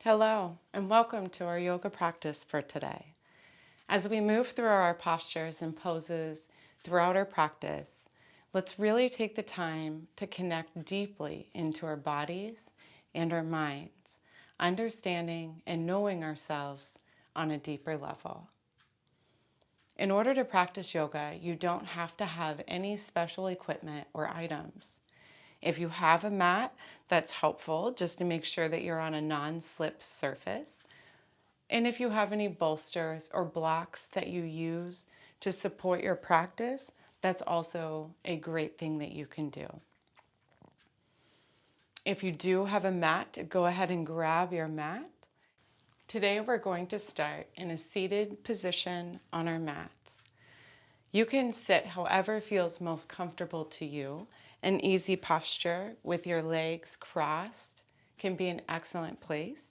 Hello, and welcome to our yoga practice for today. As we move through our postures and poses throughout our practice, let's really take the time to connect deeply into our bodies and our minds, understanding and knowing ourselves on a deeper level. In order to practice yoga, you don't have to have any special equipment or items. If you have a mat, that's helpful just to make sure that you're on a non-slip surface. And if you have any bolsters or blocks that you use to support your practice, that's also a great thing that you can do. If you do have a mat, go ahead and grab your mat. Today we're going to start in a seated position on our mats. You can sit however feels most comfortable to you. An easy posture with your legs crossed can be an excellent place.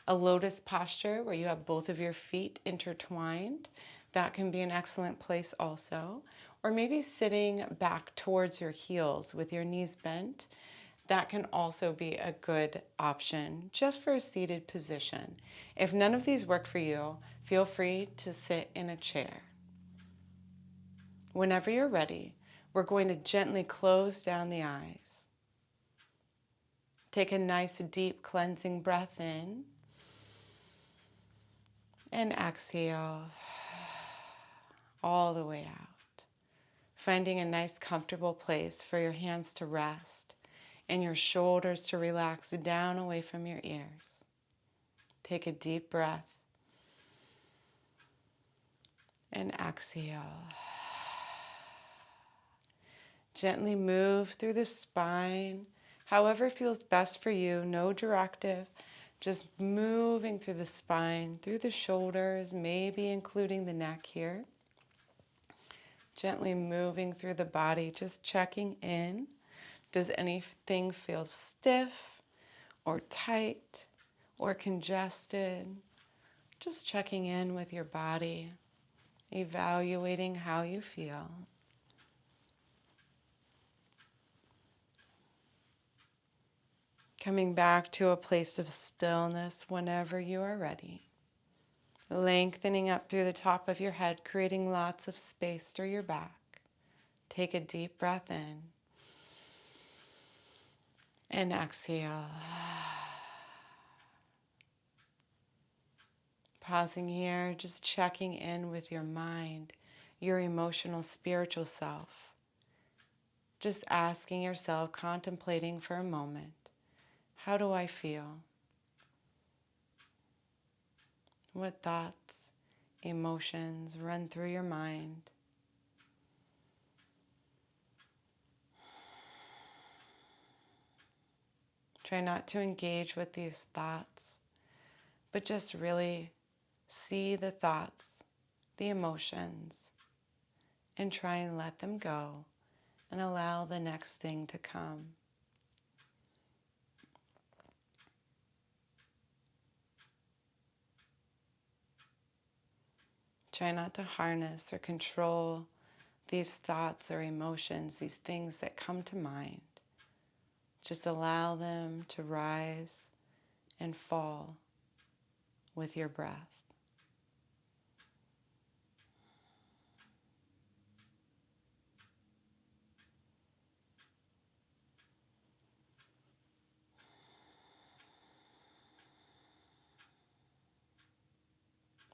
A lotus posture where you have both of your feet intertwined, that can be an excellent place also. Or maybe sitting back towards your heels with your knees bent, that can also be a good option just for a seated position. If none of these work for you, feel free to sit in a chair. Whenever you're ready, we're going to gently close down the eyes. Take a nice deep cleansing breath in and exhale all the way out. Finding a nice comfortable place for your hands to rest and your shoulders to relax down away from your ears. Take a deep breath and exhale. Gently move through the spine, however feels best for you, no directive. Just moving through the spine, through the shoulders, maybe including the neck here. Gently moving through the body, just checking in. Does anything feel stiff or tight or congested? Just checking in with your body, evaluating how you feel. Coming back to a place of stillness whenever you are ready. Lengthening up through the top of your head, creating lots of space through your back. Take a deep breath in and exhale. Pausing here, just checking in with your mind, your emotional, spiritual self. Just asking yourself, contemplating for a moment, how do I feel? What thoughts, emotions run through your mind? Try not to engage with these thoughts, but just really see the thoughts, the emotions, and try and let them go and allow the next thing to come. Try not to harness or control these thoughts or emotions, these things that come to mind. Just allow them to rise and fall with your breath.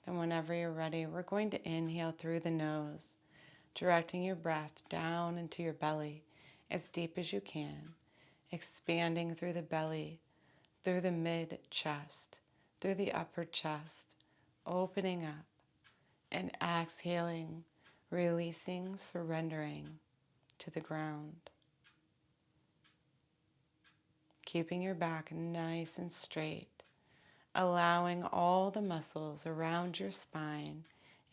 And whenever you're ready, we're going to inhale through the nose, directing your breath down into your belly as deep as you can, expanding through the belly, through the mid-chest, through the upper chest, opening up, and exhaling, releasing, surrendering to the ground. Keeping your back nice and straight, allowing all the muscles around your spine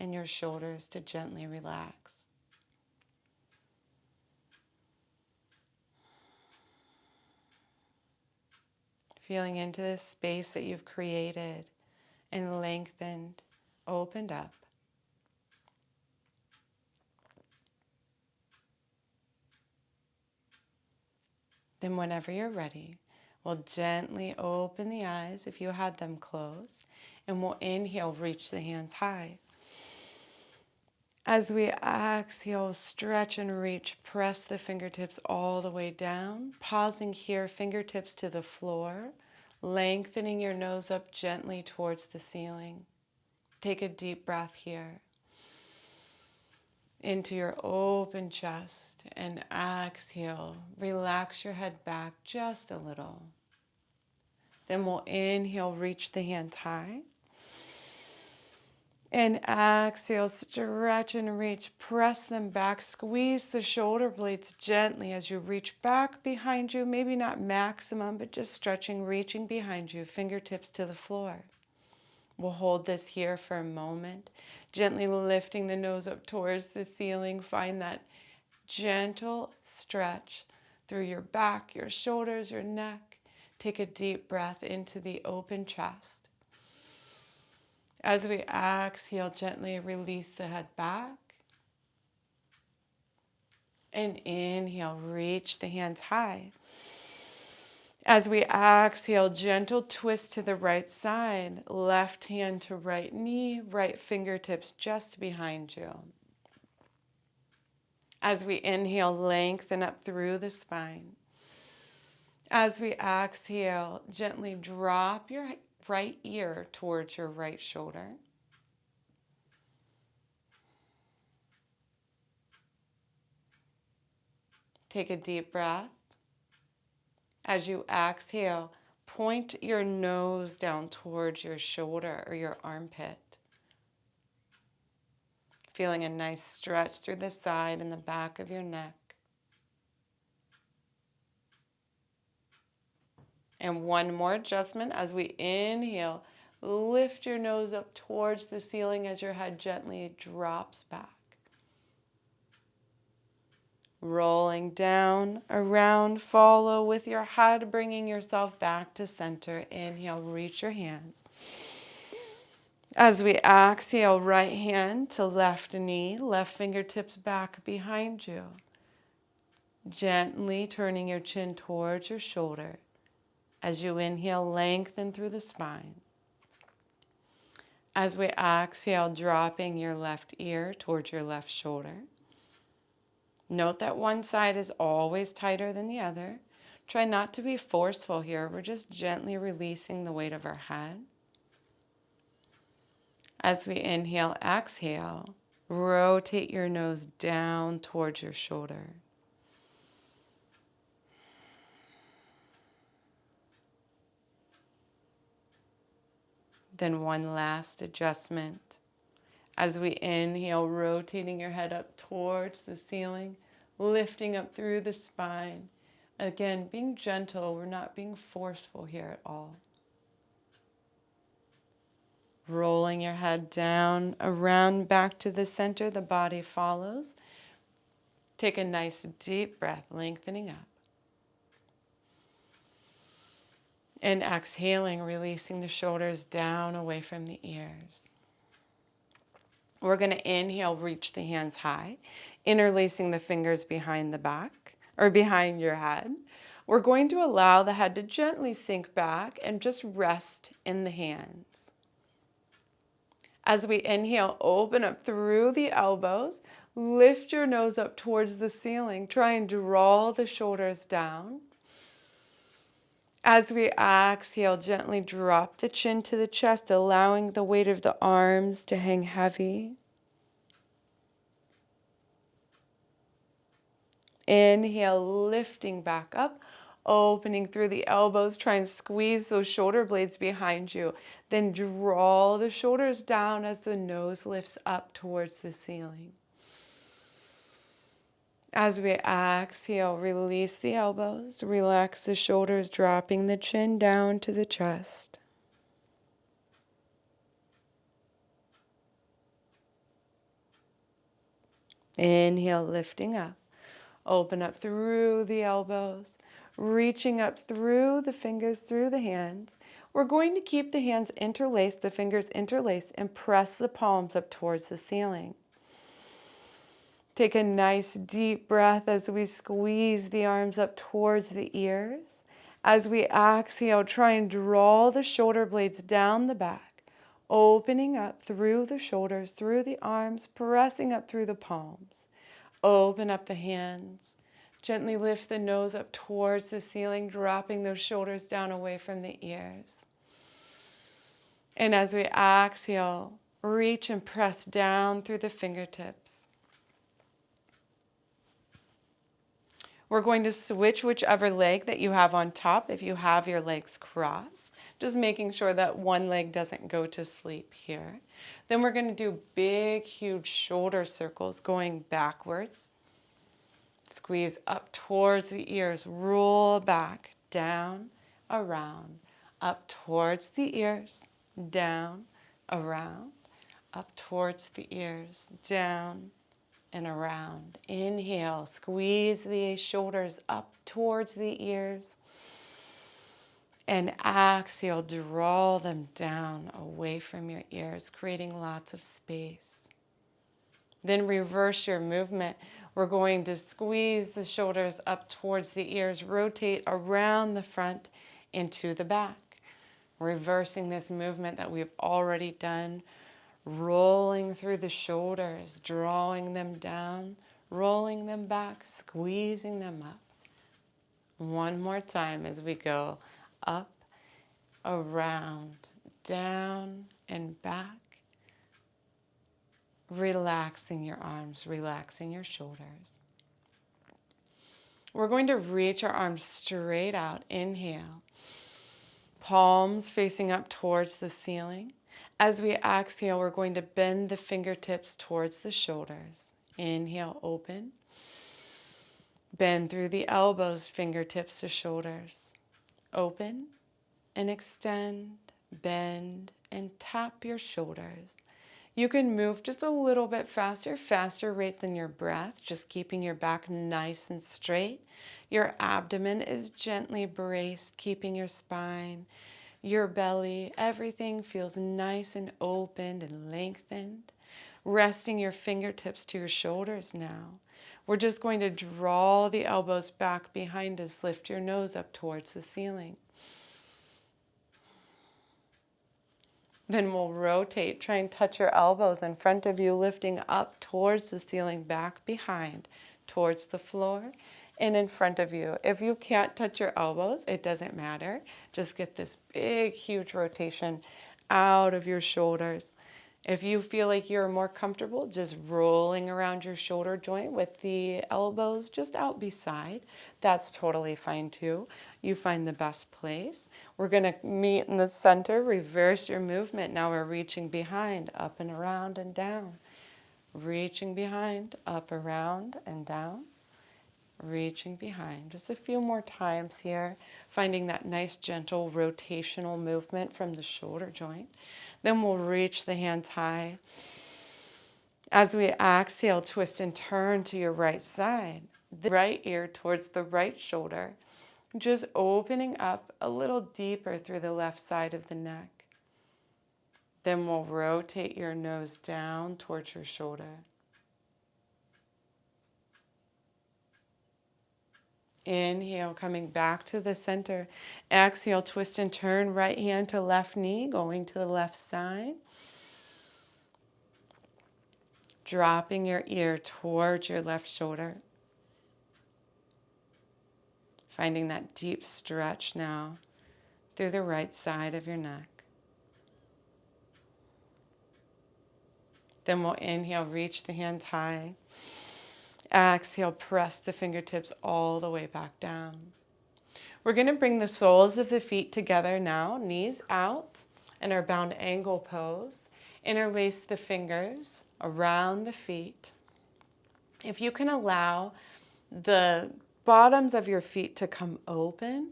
and your shoulders to gently relax. Feeling into this space that you've created and lengthened, opened up. Then whenever you're ready, We'll gently open the eyes if you had them closed, and we'll inhale, reach the hands high. As we exhale, stretch and reach, press the fingertips all the way down, pausing here, fingertips to the floor, lengthening your nose up gently towards the ceiling. Take a deep breath here into your open chest and exhale. Relax your head back just a little. Then we'll inhale, reach the hands high. And exhale, stretch and reach, press them back, squeeze the shoulder blades gently as you reach back behind you, maybe not maximum, but just stretching, reaching behind you, fingertips to the floor. We'll hold this here for a moment, gently lifting the nose up towards the ceiling. Find that gentle stretch through your back, your shoulders, your neck. Take a deep breath into the open chest. As we exhale, gently release the head back. And inhale, reach the hands high. As we exhale, gentle twist to the right side, left hand to right knee, right fingertips just behind you. As we inhale, lengthen up through the spine. As we exhale, gently drop your right ear towards your right shoulder. Take a deep breath. As you exhale, point your nose down towards your shoulder or your armpit. Feeling a nice stretch through the side and the back of your neck. And one more adjustment as we inhale, lift your nose up towards the ceiling as your head gently drops back. Rolling down, around, follow with your head, bringing yourself back to center. Inhale, reach your hands. As we exhale, right hand to left knee, left fingertips back behind you. Gently turning your chin towards your shoulder. As you inhale, lengthen through the spine. As we exhale, dropping your left ear towards your left shoulder. Note that one side is always tighter than the other. Try not to be forceful here. We're just gently releasing the weight of our head. As we inhale, exhale, rotate your nose down towards your shoulder. Then one last adjustment. As we inhale, rotating your head up towards the ceiling, lifting up through the spine. Again, being gentle, we're not being forceful here at all. Rolling your head down, around, back to the center, the body follows. Take a nice deep breath, lengthening up. And exhaling, releasing the shoulders down away from the ears. We're going to inhale, reach the hands high, interlacing the fingers behind the back or behind your head. We're going to allow the head to gently sink back and just rest in the hands. As we inhale, open up through the elbows, lift your nose up towards the ceiling. Try and draw the shoulders down. As we exhale, gently drop the chin to the chest, allowing the weight of the arms to hang heavy. Inhale, lifting back up, opening through the elbows. Try and squeeze those shoulder blades behind you. Then draw the shoulders down as the nose lifts up towards the ceiling. As we exhale, release the elbows, relax the shoulders, dropping the chin down to the chest. Inhale, lifting up. Open up through the elbows, reaching up through the fingers, through the hands. We're going to keep the hands interlaced, the fingers interlaced, and press the palms up towards the ceiling. Take a nice deep breath as we squeeze the arms up towards the ears. As we exhale, try and draw the shoulder blades down the back, opening up through the shoulders, through the arms, pressing up through the palms. Open up the hands. Gently lift the nose up towards the ceiling, dropping those shoulders down away from the ears. And as we exhale, reach and press down through the fingertips. We're going to switch whichever leg that you have on top if you have your legs crossed. Just making sure that one leg doesn't go to sleep here. Then we're going to do big, huge shoulder circles going backwards. Squeeze up towards the ears, roll back, down, around, up towards the ears, down, around, up towards the ears, down, and around. Inhale, squeeze the shoulders up towards the ears. And exhale, draw them down away from your ears, creating lots of space. Then reverse your movement. We're going to squeeze the shoulders up towards the ears, rotate around the front into the back. Reversing this movement that we've already done, rolling through the shoulders, drawing them down, rolling them back, squeezing them up. One more time as we go up, around, down, and back. Relaxing your arms, relaxing your shoulders. We're going to reach our arms straight out. Inhale. Palms facing up towards the ceiling. As we exhale, we're going to bend the fingertips towards the shoulders. Inhale, open. Bend through the elbows, fingertips to shoulders. Open and extend, bend, and tap your shoulders. You can move just a little bit faster rate than your breath, just keeping your back nice and straight. Your abdomen is gently braced, keeping your spine, your belly, everything feels nice and opened and lengthened. Resting your fingertips to your shoulders now. We're just going to draw the elbows back behind us, lift your nose up towards the ceiling. Then we'll rotate, try and touch your elbows in front of you, lifting up towards the ceiling, back behind, towards the floor, and in front of you. If you can't touch your elbows, it doesn't matter. Just get this big, huge rotation out of your shoulders. If you feel like you're more comfortable just rolling around your shoulder joint with the elbows just out beside, that's totally fine too. You find the best place. We're going to meet in the center, reverse your movement. Now we're reaching behind, up and around and down. Reaching behind, up, around, and down. Reaching behind. Just a few more times here, finding that nice gentle rotational movement from the shoulder joint. Then we'll reach the hands high. As we exhale, twist and turn to your right side. The right ear towards the right shoulder. Just opening up a little deeper through the left side of the neck. Then we'll rotate your nose down towards your shoulder. Inhale, coming back to the center. Exhale, twist and turn, right hand to left knee, going to the left side. Dropping your ear towards your left shoulder. Finding that deep stretch now through the right side of your neck. Then we'll inhale, reach the hands high. Exhale, press the fingertips all the way back down. We're going to bring the soles of the feet together now, knees out, in our bound angle pose. Interlace the fingers around the feet. If you can allow the bottoms of your feet to come open,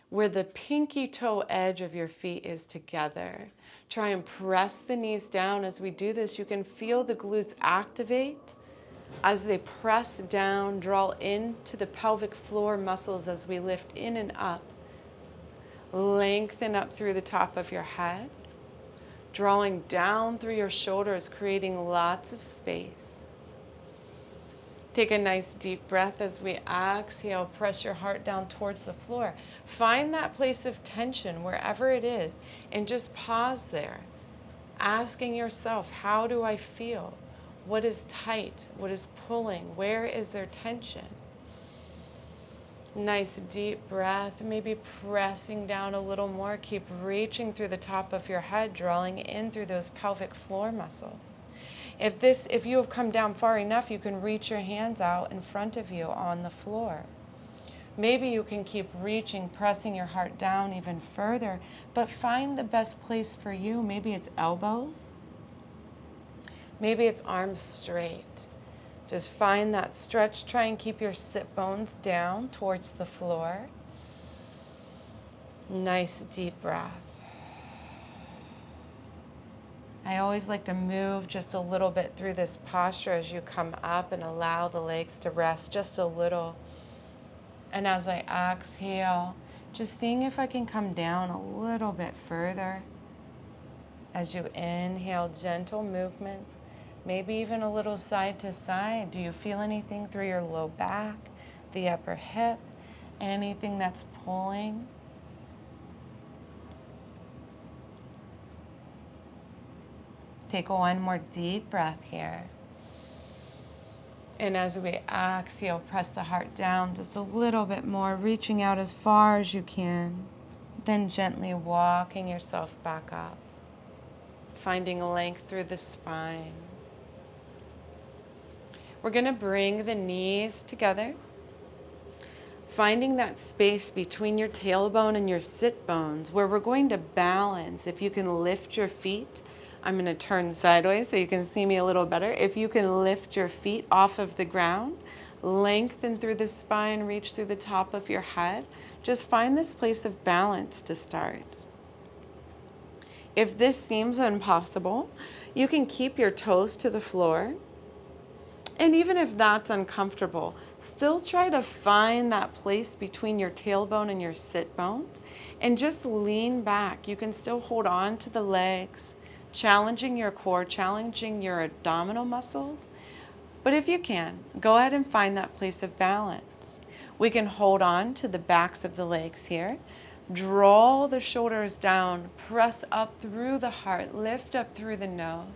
where the pinky toe edge of your feet is together. Try and press the knees down. As we do this, you can feel the glutes activate. As they press down, draw into the pelvic floor muscles as we lift in and up. Lengthen up through the top of your head, drawing down through your shoulders, creating lots of space. Take a nice deep breath as we exhale. Press your heart down towards the floor. Find that place of tension wherever it is and just pause there, asking yourself, how do I feel? What is tight? What is pulling? Where is there tension? Nice deep breath, maybe pressing down a little more. Keep reaching through the top of your head, drawing in through those pelvic floor muscles. If you have come down far enough, you can reach your hands out in front of you on the floor. Maybe you can keep reaching, pressing your heart down even further, but find the best place for you. Maybe it's elbows. Maybe it's arms straight. Just find that stretch. Try and keep your sit bones down towards the floor. Nice deep breath. I always like to move just a little bit through this posture as you come up and allow the legs to rest just a little. And as I exhale, just seeing if I can come down a little bit further. As you inhale, gentle movements, maybe even a little side to side. Do you feel anything through your low back, the upper hip, anything that's pulling? Take one more deep breath here. And as we exhale, press the heart down just a little bit more, reaching out as far as you can. Then gently walking yourself back up, finding length through the spine. We're going to bring the knees together, finding that space between your tailbone and your sit bones where we're going to balance. If you can lift your feet, I'm going to turn sideways so you can see me a little better. If you can lift your feet off of the ground, lengthen through the spine, reach through the top of your head. Just find this place of balance to start. If this seems impossible, you can keep your toes to the floor. And even if that's uncomfortable, still try to find that place between your tailbone and your sit bones and just lean back. You can still hold on to the legs, challenging your core, challenging your abdominal muscles. But if you can, go ahead and find that place of balance. We can hold on to the backs of the legs here. Draw the shoulders down, press up through the heart, lift up through the nose.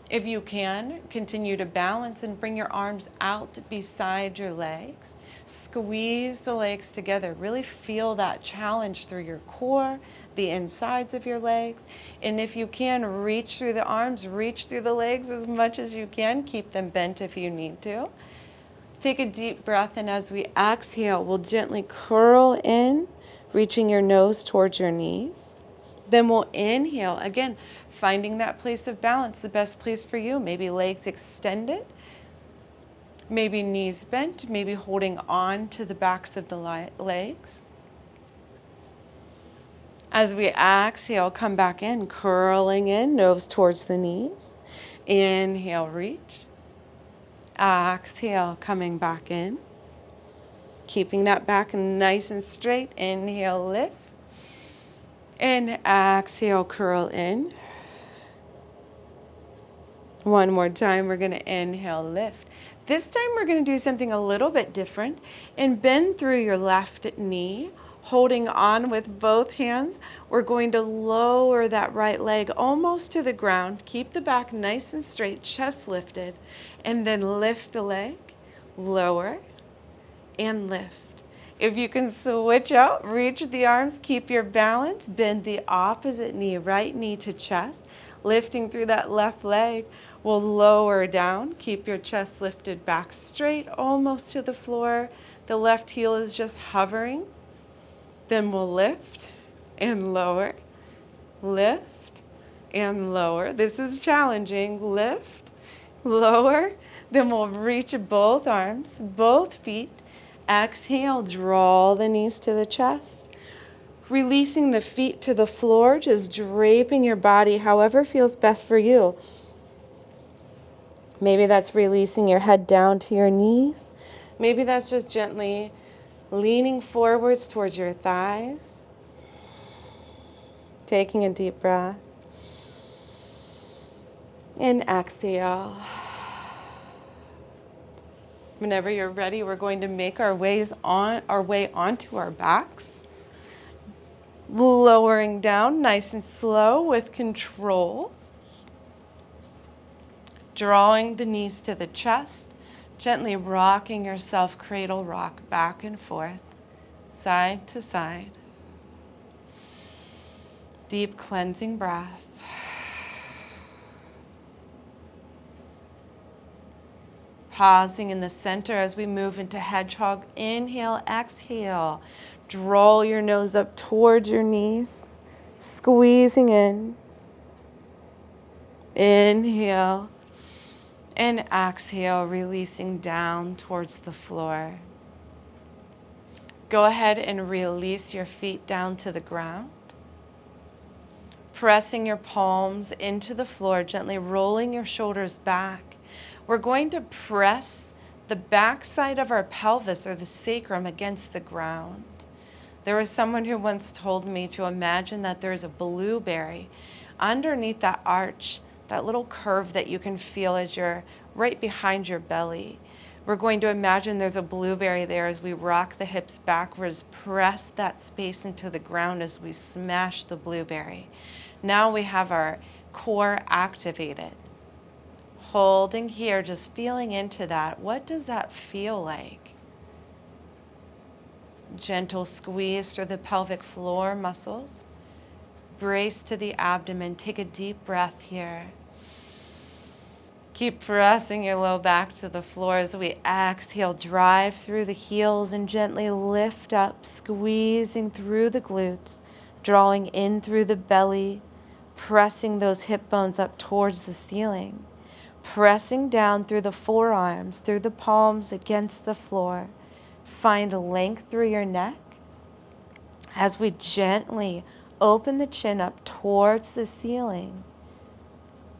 If you can, continue to balance and bring your arms out beside your legs. Squeeze the legs together. Really feel that challenge through your core, the insides of your legs. And if you can, reach through the arms, reach through the legs as much as you can. Keep them bent if you need to. Take a deep breath, and as we exhale, we'll gently curl in, reaching your nose towards your knees. Then we'll inhale, again, finding that place of balance, the best place for you. Maybe legs extended, maybe knees bent, maybe holding on to the backs of the legs. As we exhale, come back in, curling in, nose towards the knees. Inhale, reach. Exhale, coming back in. Keeping that back nice and straight. Inhale, lift. And exhale, curl in. One more time, we're going to inhale, lift. This time we're going to do something a little bit different and bend through your left knee, holding on with both hands. We're going to lower that right leg almost to the ground. Keep the back nice and straight, chest lifted, and then lift the leg, lower, and lift. If you can switch out, reach the arms, keep your balance, bend the opposite knee, right knee to chest, lifting through that left leg. We'll lower down, keep your chest lifted back straight, almost to the floor. The left heel is just hovering. Then we'll lift and lower, lift and lower. This is challenging. Lift, lower. Then we'll reach both arms, both feet. Exhale, draw the knees to the chest. Releasing the feet to the floor, just draping your body however feels best for you. Maybe that's releasing your head down to your knees. Maybe that's just gently leaning forwards towards your thighs. Taking a deep breath. And exhale. Whenever you're ready, we're going to make our way onto our backs. Lowering down nice and slow with control. Drawing the knees to the chest, gently rocking yourself cradle rock back and forth, side to side. Deep cleansing breath. Pausing in the center as we move into hedgehog. Inhale, exhale. Draw your nose up towards your knees, squeezing in. Inhale and exhale, releasing down towards the floor. Go ahead and release your feet down to the ground. Pressing your palms into the floor, gently rolling your shoulders back. We're going to press the backside of our pelvis or the sacrum against the ground. There was someone who once told me to imagine that there's a blueberry underneath that arch, that little curve that you can feel as you're right behind your belly. We're going to imagine there's a blueberry there as we rock the hips backwards, press that space into the ground as we smash the blueberry. Now we have our core activated. Holding here, just feeling into that. What does that feel like? Gentle squeeze through the pelvic floor muscles. Brace to the abdomen. Take a deep breath here. Keep pressing your low back to the floor as we exhale. Drive through the heels and gently lift up, squeezing through the glutes, drawing in through the belly, pressing those hip bones up towards the ceiling, pressing down through the forearms, through the palms against the floor. Find length through your neck as we gently open the chin up towards the ceiling,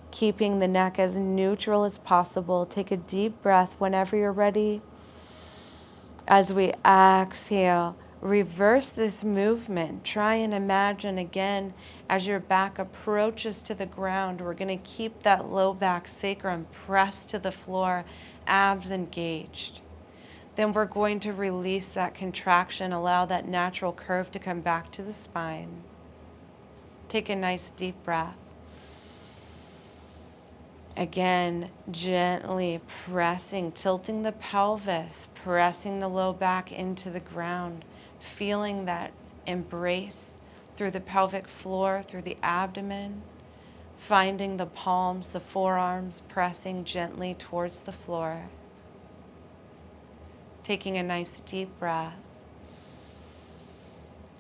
keeping the neck as neutral as possible. Take a deep breath whenever you're ready. As we exhale, reverse this movement. Try and imagine again as your back approaches to the ground. We're going to keep that low back sacrum pressed to the floor, abs engaged. Then we're going to release that contraction, allow that natural curve to come back to the spine. Take a nice deep breath. Again, gently pressing, tilting the pelvis, pressing the low back into the ground, feeling that embrace through the pelvic floor, through the abdomen, finding the palms, the forearms, pressing gently towards the floor. Taking a nice deep breath.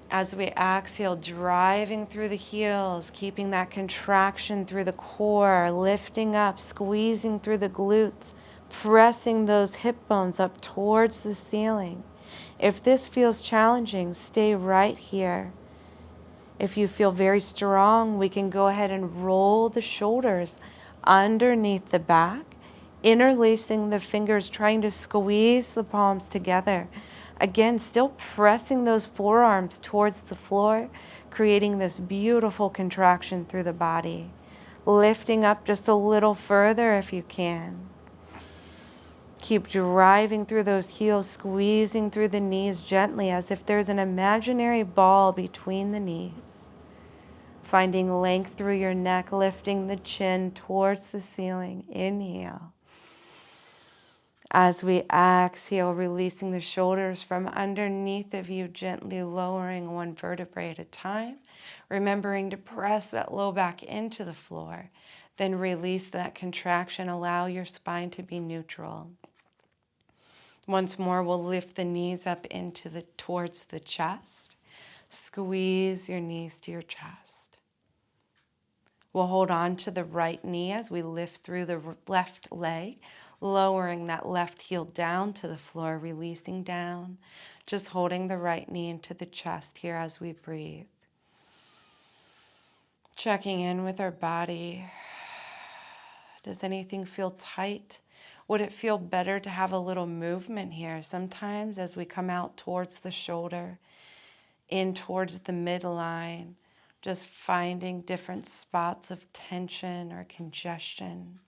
As we exhale, driving through the heels, keeping that contraction through the core, lifting up, squeezing through the glutes, pressing those hip bones up towards the ceiling. If this feels challenging, stay right here. If you feel very strong, we can go ahead and roll the shoulders underneath the back, interlacing the fingers, trying to squeeze the palms together. Again, still pressing those forearms towards the floor, creating this beautiful contraction through the body. Lifting up just a little further if you can. Keep driving through those heels, squeezing through the knees gently as if there's an imaginary ball between the knees. Finding length through your neck, lifting the chin towards the ceiling. Inhale. As we exhale, releasing the shoulders from underneath of you, gently lowering one vertebrae at a time, remembering to press that low back into the floor, then release that contraction, allow your spine to be neutral. Once more, we'll lift the knees up towards the chest, squeeze your knees to your chest. We'll hold on to the right knee as we lift through the left leg, lowering that left heel down to the floor, releasing down, just holding the right knee into the chest here as we breathe. Checking in with our body. Does anything feel tight? Would it feel better to have a little movement here? Sometimes as we come out towards the shoulder, in towards the midline, just finding different spots of tension or congestion.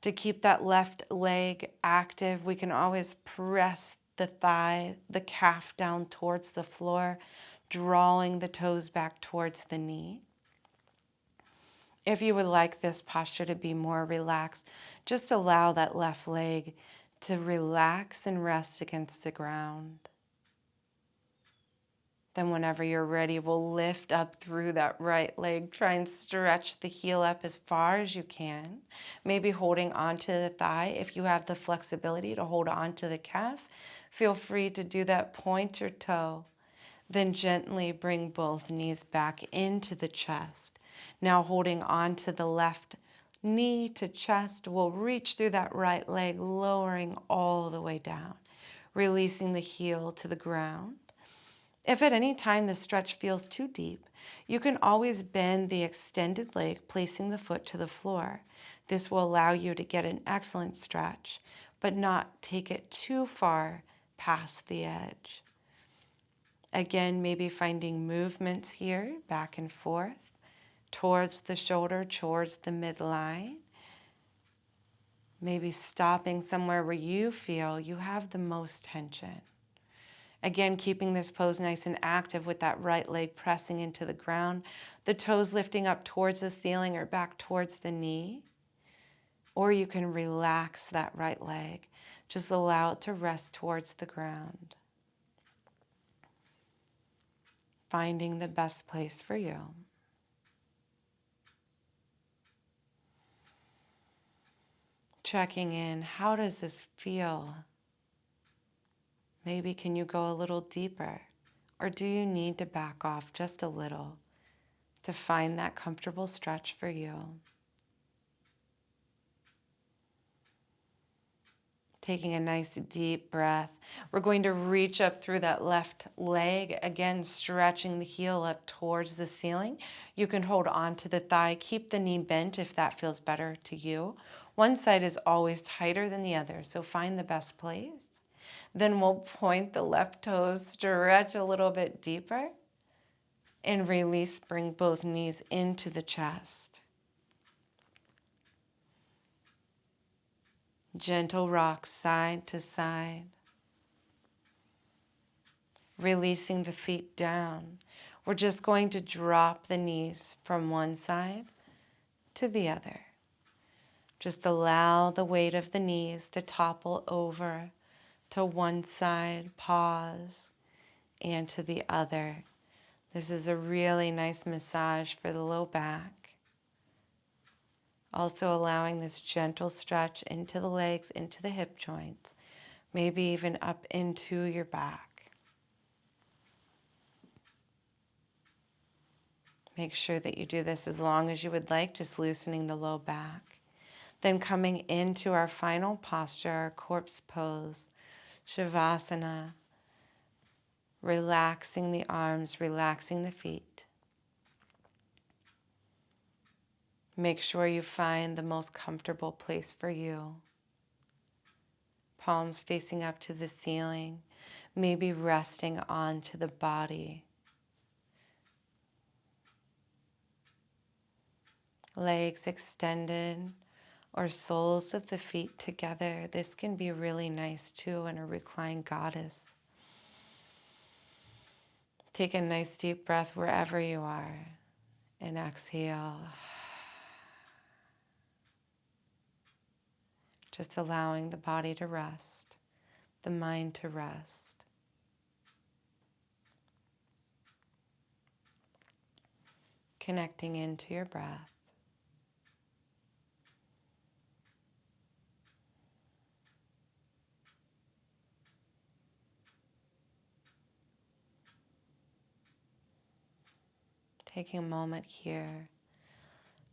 To keep that left leg active, we can always press the thigh, the calf down towards the floor, drawing the toes back towards the knee. If you would like this posture to be more relaxed, just allow that left leg to relax and rest against the ground. Then whenever you're ready, we'll lift up through that right leg. Try and stretch the heel up as far as you can. Maybe holding onto the thigh. If you have the flexibility to hold onto the calf, feel free to do that. Point your toe. Then gently bring both knees back into the chest. Now holding onto the left knee to chest, we'll reach through that right leg, lowering all the way down, releasing the heel to the ground. If at any time the stretch feels too deep, you can always bend the extended leg, placing the foot to the floor. This will allow you to get an excellent stretch, but not take it too far past the edge. Again, maybe finding movements here, back and forth, towards the shoulder, towards the midline. Maybe stopping somewhere where you feel you have the most tension. Again, keeping this pose nice and active with that right leg pressing into the ground, the toes lifting up towards the ceiling or back towards the knee. Or you can relax that right leg. Just allow it to rest towards the ground. Finding the best place for you. Checking in, how does this feel? Maybe can you go a little deeper? Or do you need to back off just a little to find that comfortable stretch for you? Taking a nice deep breath. We're going to reach up through that left leg, again stretching the heel up towards the ceiling. You can hold on to the thigh, keep the knee bent if that feels better to you. One side is always tighter than the other, so find the best place. Then we'll point the left toes, stretch a little bit deeper, and release, bring both knees into the chest. Gentle rock side to side. Releasing the feet down. We're just going to drop the knees from one side to the other. Just allow the weight of the knees to topple over to one side, pause, and to the other. This is a really nice massage for the low back. Also allowing this gentle stretch into the legs, into the hip joints, maybe even up into your back. Make sure that you do this as long as you would like, just loosening the low back. Then coming into our final posture, our corpse pose, Shavasana, relaxing the arms, relaxing the feet. Make sure you find the most comfortable place for you. Palms facing up to the ceiling, maybe resting onto the body. Legs extended or soles of the feet together. This can be really nice too in a reclined goddess. Take a nice deep breath wherever you are and exhale. Just allowing the body to rest, the mind to rest. Connecting into your breath. Taking a moment here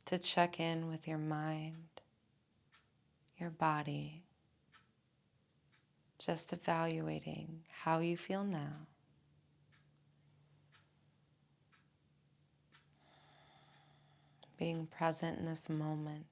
to check in with your mind, your body, just evaluating how you feel now. Being present in this moment.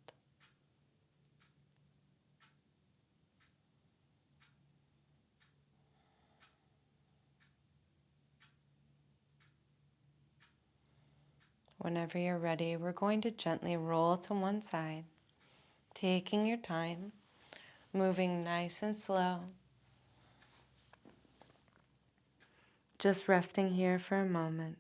Whenever you're ready, we're going to gently roll to one side, taking your time, moving nice and slow. Just resting here for a moment.